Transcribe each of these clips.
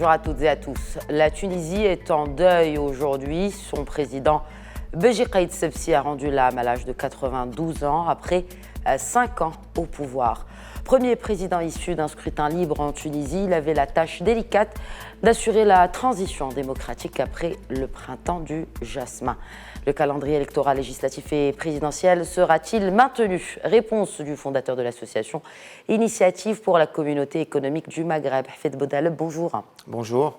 bonjour à toutes et à tous. La Tunisie est en deuil aujourd'hui. Son président Béji Caïd Essebsi a rendu l'âme à l'âge de 92 ans après 5 ans au pouvoir. Premier président issu d'un scrutin libre en Tunisie, il avait la tâche délicate d'assurer la transition démocratique après le printemps du jasmin. Le calendrier électoral législatif et présidentiel sera-t-il maintenu? Réponse du fondateur de l'association Initiative pour la communauté économique du Maghreb. Hafed Boutaleb, bonjour. Bonjour.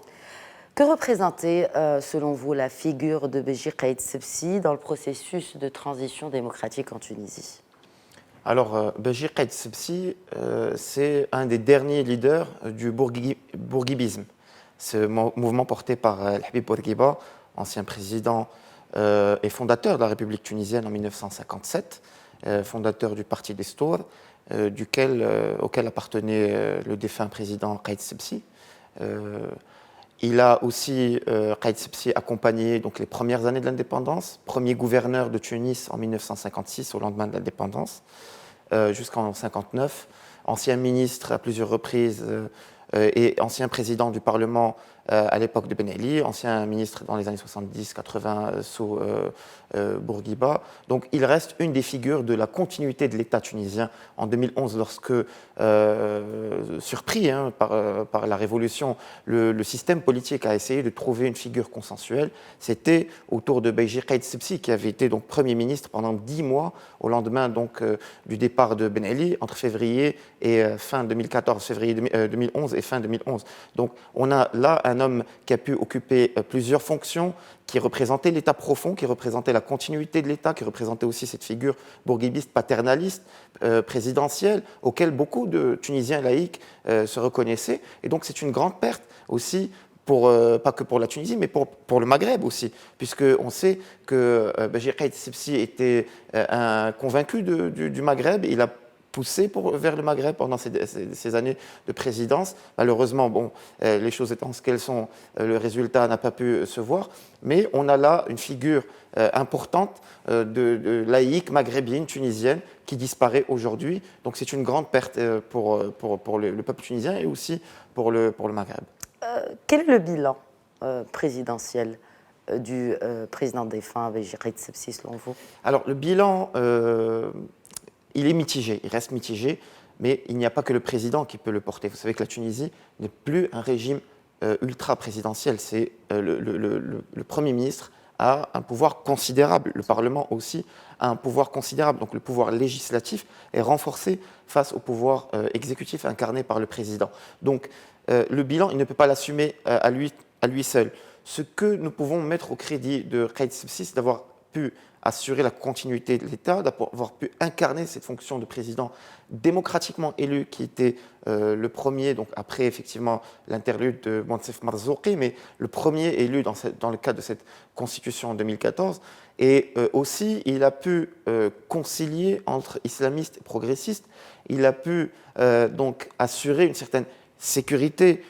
Que représentait, selon vous, la figure de Béji Caïd Essebsi dans le processus de transition démocratique en Tunisie? Alors, Béji Caïd Essebsi, c'est un des derniers leaders du bourguibisme. Ce mouvement porté par Habib Bourguiba, ancien président et fondateur de la République tunisienne en 1957, fondateur du parti des Stour, auquel appartenait le défunt président Caïd Essebsi. Il a aussi, Caïd Essebsi, accompagné donc, les premières années de l'indépendance, premier gouverneur de Tunis en 1956, au lendemain de l'indépendance, jusqu'en 1959, ancien ministre à plusieurs reprises et ancien président du Parlement à l'époque de Ben Ali, ancien ministre dans les années 70-80 sous Bourguiba. Donc il reste une des figures de la continuité de l'État tunisien en 2011 lorsque, surpris par la révolution, le système politique a essayé de trouver une figure consensuelle. C'était autour de Béji Caïd Essebsi qui avait été donc Premier ministre pendant 10 mois au lendemain donc, du départ de Ben Ali entre février et fin 2014, février 2011 et fin 2011. Donc on a là un homme qui a pu occuper plusieurs fonctions, qui représentait l'État profond, qui représentait la continuité de l'État, qui représentait aussi cette figure bourguibiste, paternaliste, présidentielle, auquel beaucoup de Tunisiens laïcs se reconnaissaient. Et donc c'est une grande perte aussi, pas que pour la Tunisie, mais pour le Maghreb aussi, puisqu'on sait que Béji Caïd Essebsi était un convaincu du Maghreb. Il a poussé vers le Maghreb pendant ces années de présidence. Malheureusement, les choses étant ce qu'elles sont, le résultat n'a pas pu se voir. Mais on a là une figure importante de laïque maghrébine, tunisienne, qui disparaît aujourd'hui. Donc c'est une grande perte pour le peuple tunisien et aussi pour le Maghreb. Quel est le bilan présidentiel du président défunt Béji Caïd Essebsi, selon vous? Alors le bilan, il est mitigé, il reste mitigé, mais il n'y a pas que le président qui peut le porter. Vous savez que la Tunisie n'est plus un régime ultra-présidentiel. C'est le Premier ministre a un pouvoir considérable. Le Parlement aussi a un pouvoir considérable. Donc le pouvoir législatif est renforcé face au pouvoir exécutif incarné par le président. Donc le bilan, il ne peut pas l'assumer à lui seul. Ce que nous pouvons mettre au crédit de Caïd Essebsi, c'est d'avoir pu assurer la continuité de l'État, d'avoir pu incarner cette fonction de président démocratiquement élu, qui était le premier, donc après effectivement l'interlude de Moncef Marzouki, mais le premier élu dans le cadre de cette constitution en 2014. Et aussi, il a pu concilier entre islamistes et progressistes. Il a pu donc assurer une certaine sécurité.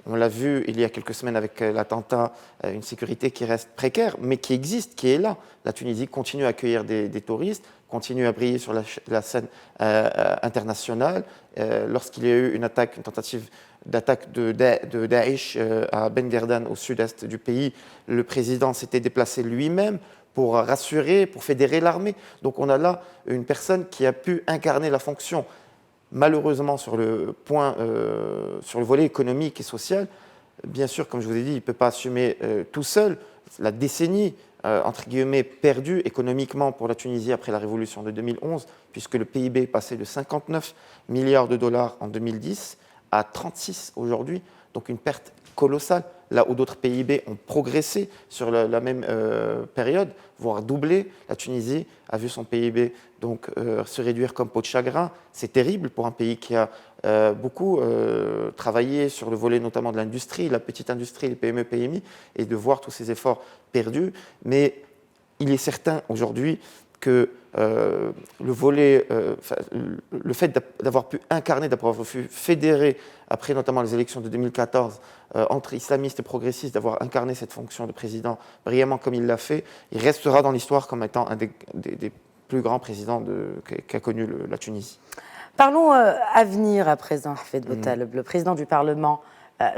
On l'a vu il y a quelques semaines avec l'attentat, une sécurité qui reste précaire, mais qui existe, qui est là. La Tunisie continue à accueillir des touristes, continue à briller sur la scène internationale. Lorsqu'il y a eu une tentative d'attaque de Daesh à Ben Guerdan, au sud-est du pays, le président s'était déplacé lui-même pour rassurer, pour fédérer l'armée. Donc on a là une personne qui a pu incarner la fonction. Malheureusement, sur le volet économique et social, bien sûr, comme je vous ai dit, il ne peut pas assumer tout seul la décennie, entre guillemets, perdue économiquement pour la Tunisie après la révolution de 2011, puisque le PIB est passé de 59 milliards de dollars en 2010 à 36 aujourd'hui, donc une perte colossale, là où d'autres PIB ont progressé sur la même période, voire doublé. La Tunisie a vu son PIB donc, se réduire comme peau de chagrin. C'est terrible pour un pays qui a beaucoup travaillé sur le volet notamment de l'industrie, la petite industrie, les PME, PMI, et de voir tous ces efforts perdus. Mais il est certain aujourd'hui que le fait d'avoir pu incarner, d'avoir pu fédérer, après notamment les élections de 2014, entre islamistes et progressistes, d'avoir incarné cette fonction de président brillamment comme il l'a fait, il restera dans l'histoire comme étant un des plus grands présidents qu'a connu la Tunisie. Parlons avenir à présent, Hafed Boutaleb. Le président du Parlement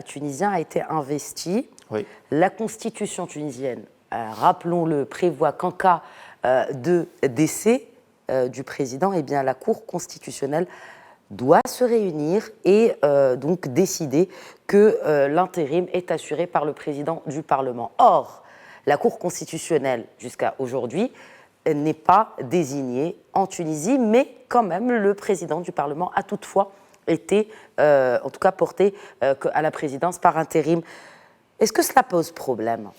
tunisien a été investi. Oui. La constitution tunisienne, rappelons-le, prévoit qu'en cas de décès du président, eh bien, la Cour constitutionnelle doit se réunir et donc décider que l'intérim est assuré par le président du Parlement. Or, la Cour constitutionnelle, jusqu'à aujourd'hui, n'est pas désignée en Tunisie, mais quand même, le président du Parlement a toutefois été, en tout cas, porté à la présidence par intérim. Est-ce que cela pose problème ?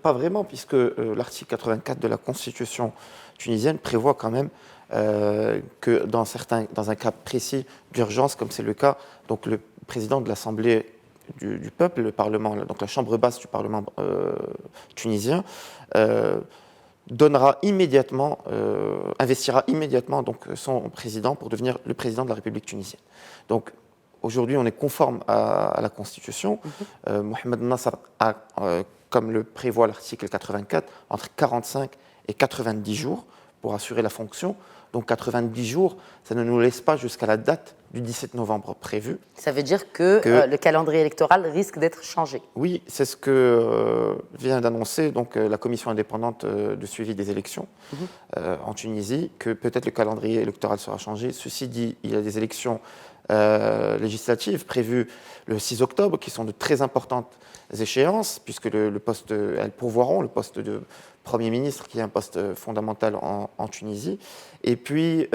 Pas vraiment, puisque l'article 84 de la Constitution tunisienne prévoit quand même que dans un cas précis d'urgence, comme c'est le cas, donc le président de l'Assemblée du peuple, le Parlement, donc la chambre basse du Parlement tunisien, investira immédiatement donc, son président pour devenir le président de la République tunisienne. Donc aujourd'hui, on est conforme à la Constitution. Mohamed Nasser a, comme le prévoit l'article 84, entre 45 et 90 jours pour assurer la fonction. Donc 90 jours, ça ne nous laisse pas jusqu'à la date du 17 novembre prévue. Ça veut dire que le calendrier électoral risque d'être changé. Oui, c'est ce que vient d'annoncer donc, la commission indépendante de suivi des élections en Tunisie, que peut-être le calendrier électoral sera changé. Ceci dit, il y a des élections législatives prévues le 6 octobre, qui sont de très importantes échéances, puisque elles pourvoiront le poste de Premier ministre, qui est un poste fondamental en Tunisie. Et puis,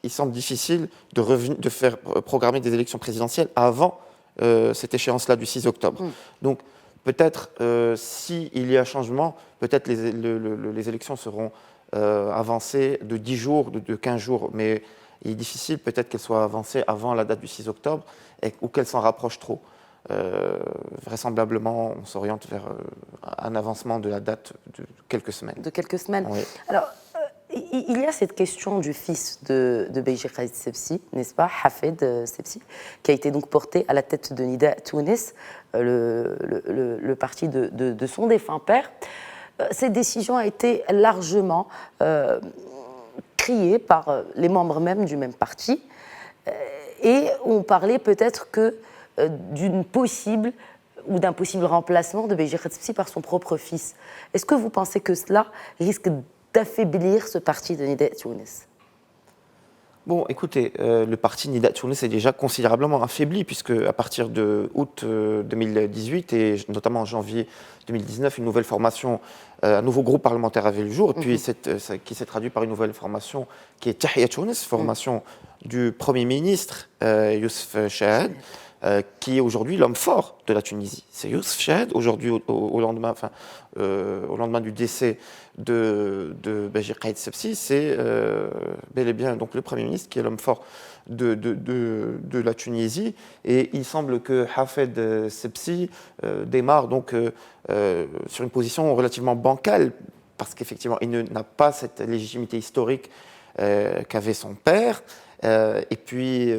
il semble difficile de faire programmer des élections présidentielles avant cette échéance-là du 6 octobre. Donc, peut-être, s'il y a changement, peut-être les élections seront avancées de 10 jours, de 15 jours, mais il est difficile peut-être qu'elles soient avancées avant la date du 6 octobre ou qu'elles s'en rapprochent trop. Vraisemblablement, on s'oriente vers un avancement de la date de quelques semaines. De quelques semaines. Oui. Alors, il y a cette question du fils de Beji Caïd Sebsi, n'est-ce pas, Hafed Sebsi, qui a été donc porté à la tête de Nida Tounes, le parti de son défunt père. Cette décision a été largement criée par les membres même du même parti, et on parlait peut-être que d'un possible remplacement de Beji Caïd Sebsi par son propre fils. Est-ce que vous pensez que cela risque d'affaiblir ce parti de Nida Tounes? Bon, écoutez, le parti Nida Tounes est déjà considérablement affaibli, puisque à partir de août 2018 et notamment en janvier 2019, une nouvelle formation, un nouveau groupe parlementaire avait le jour, et puis qui s'est traduit par une nouvelle formation qui est Tahia Tounes, formation du Premier ministre Youssef Chahed, qui est aujourd'hui l'homme fort de la Tunisie. C'est Youssef Chahed, aujourd'hui au lendemain du décès de Beji Caïd Sebsi, c'est bel et bien donc, le Premier ministre qui est l'homme fort de la Tunisie. Et il semble que Hafed Sebsi démarre donc, sur une position relativement bancale, parce qu'effectivement, il n'a pas cette légitimité historique qu'avait son père. Et puis,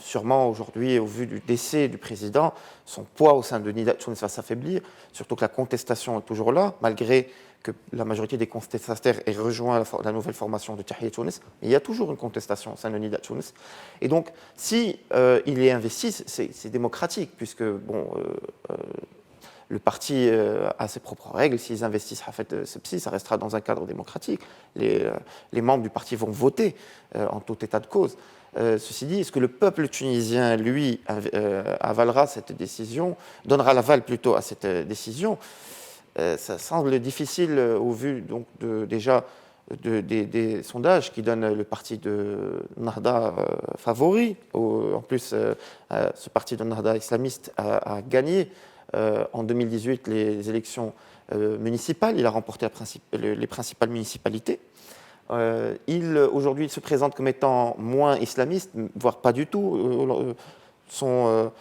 sûrement aujourd'hui, au vu du décès du président, son poids au sein de Nida Tounes va s'affaiblir, surtout que la contestation est toujours là, malgré que la majorité des contestataires aient rejoint la nouvelle formation de Tahia Tounes. Il y a toujours une contestation au sein de Nida Tounes. Et donc, si il est investi, c'est démocratique, puisque, le parti a ses propres règles. S'ils investissent Hafed Sebsi, ça restera dans un cadre démocratique. Les membres du parti vont voter en tout état de cause. Ceci dit, est-ce que le peuple tunisien, lui, avalera cette décision, donnera l'aval plutôt à cette décision? Ça semble difficile au vu donc, déjà des sondages qui donnent le parti de Nahda favori. En plus, ce parti de Nahda islamiste a gagné en 2018 les élections municipales. Il a remporté les principales municipalités. Aujourd'hui, il se présente comme étant moins islamiste, voire pas du tout. Son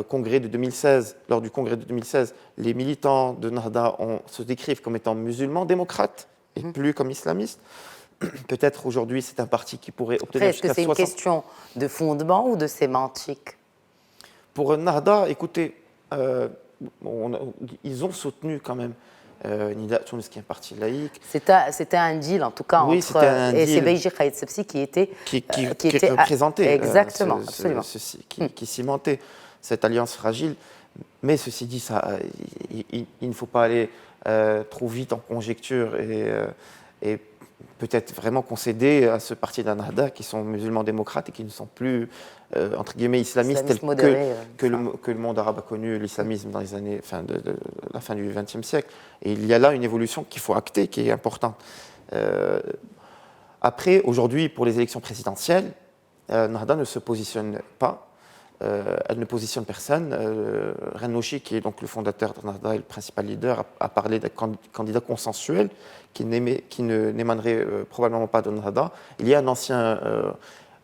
congrès de 2016, lors du congrès de 2016, les militants de Nahda se décrivent comme étant musulmans démocrates et plus comme islamistes. Peut-être aujourd'hui, c'est un parti qui pourrait obtenir jusqu'à 60... Est-ce que c'est une question de fondement ou de sémantique? Pour Nahda, écoutez, ils ont soutenu quand même Nida Tounes, qui est un parti laïque. C'était un deal, en tout cas, oui, entre... Et c'est Beji Caïd Sebsi qui était... qui représentait. Exactement, absolument. Qui cimentait cette alliance fragile. Mais ceci dit, il ne faut pas aller trop vite en conjecture et peut-être vraiment concéder à ce parti d'Ennahda qui sont musulmans démocrates et qui ne sont plus, entre guillemets, islamistes tels que le monde arabe a connu l'islamisme dans les années, de la fin du XXe siècle. Et il y a là une évolution qu'il faut acter, qui est importante. Après, aujourd'hui, pour les élections présidentielles, Ennahda ne se positionne pas. Elle ne positionne personne. Rennouchi, qui est donc le fondateur d'Ennahda et le principal leader, a parlé d'un candidat consensuel qui n'émanerait probablement pas d'Ennahda. Il y a un ancien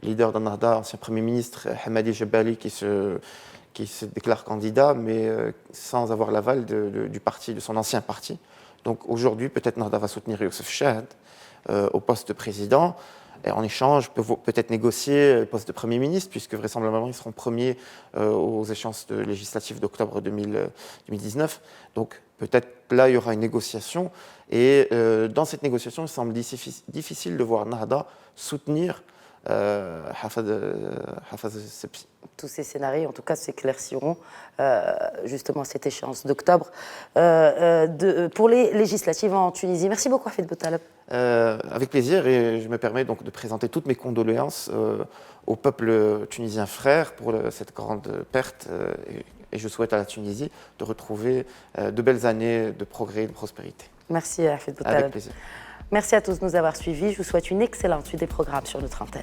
leader d'Ennahda, ancien Premier ministre, Hamadi Jebali, qui se déclare candidat, mais sans avoir l'aval du parti, de son ancien parti. Donc aujourd'hui, peut-être Ennahda va soutenir Youssef Chahd au poste de président. Et en échange, peut-être négocier le poste de Premier ministre, puisque vraisemblablement, ils seront premiers aux échéances législatives d'octobre 2019. Donc, peut-être là, il y aura une négociation. Et dans cette négociation, il semble difficile de voir Ennahda soutenir Hafez Sebsi. Tous ces scénarios, en tout cas, s'éclairciront justement à cette échéance d'octobre pour les législatives en Tunisie. Merci beaucoup, Hafid Boutaleb. Avec plaisir, et je me permets donc de présenter toutes mes condoléances au peuple tunisien frère pour cette grande perte. Et je souhaite à la Tunisie de retrouver de belles années de progrès et de prospérité. Merci, Hafid Boutaleb. Avec plaisir. Merci à tous de nous avoir suivis. Je vous souhaite une excellente suite des programmes sur notre antenne.